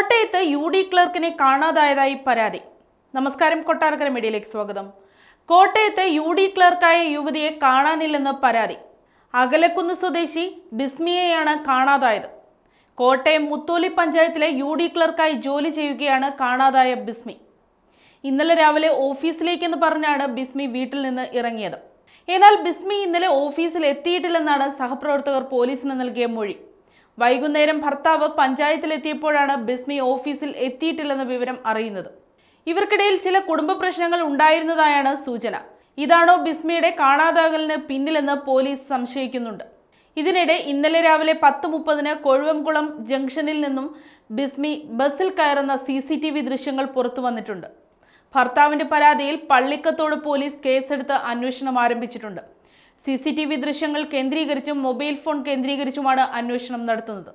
കോട്ടയത്ത് യു.ഡി. ക്ലർക്കിനെ കാണാതായതായി പരാതി. നമസ്കാരം, കൊട്ടാരക്കര മീഡിയയിലേക്ക് സ്വാഗതം. കോട്ടയത്ത് യു.ഡി. ക്ലർക്കായ യുവതിയെ കാണാനില്ലെന്ന് പരാതി. അകലക്കുന്ന് സ്വദേശി ബിസ്മിയെയാണ് കാണാതായത്. കോട്ടയം മുത്തോലി പഞ്ചായത്തിലെ യു.ഡി. ക്ലർക്കായി ജോലി ചെയ്യുകയാണ് കാണാതായ ബിസ്മി. ഇന്നലെ രാവിലെ ഓഫീസിലേക്കെന്ന് പറഞ്ഞാണ് ബിസ്മി വീട്ടിൽ നിന്ന് ഇറങ്ങിയത്. എന്നാൽ ബിസ്മി ഇന്നലെ ഓഫീസിൽ എത്തിയിട്ടില്ലെന്നാണ് സഹപ്രവർത്തകർ പോലീസിന് നൽകിയ മൊഴി. വൈകുന്നേരം ഭർത്താവ് പഞ്ചായത്തിലെത്തിയപ്പോഴാണ് ബിസ്മി ഓഫീസിൽ എത്തിയിട്ടില്ലെന്ന വിവരം അറിയുന്നത്. ഇവർക്കിടയിൽ ചില കുടുംബ പ്രശ്നങ്ങൾ ഉണ്ടായിരുന്നതായാണ് സൂചന. ഇതാണോ ബിസ്മിയുടെ കാണാതാകലിന് പിന്നിലെന്ന് പോലീസ് സംശയിക്കുന്നുണ്ട്. ഇതിനിടെ ഇന്നലെ രാവിലെ 10:30 കൊഴുവംകുളം ജംഗ്ഷനിൽ നിന്നും ബിസ്മി ബസ്സിൽ കയറുന്ന CCTV ദൃശ്യങ്ങൾ പുറത്തു വന്നിട്ടുണ്ട്. ഭർത്താവിന്റെ പരാതിയിൽ പള്ളിക്കത്തോട് പോലീസ് കേസെടുത്ത് അന്വേഷണം ആരംഭിച്ചിട്ടുണ്ട്. CCTV ദൃശ്യങ്ങൾ കേന്ദ്രീകരിച്ചും മൊബൈൽ ഫോൺ കേന്ദ്രീകരിച്ചുമാണ് അന്വേഷണം നടത്തുന്നത്.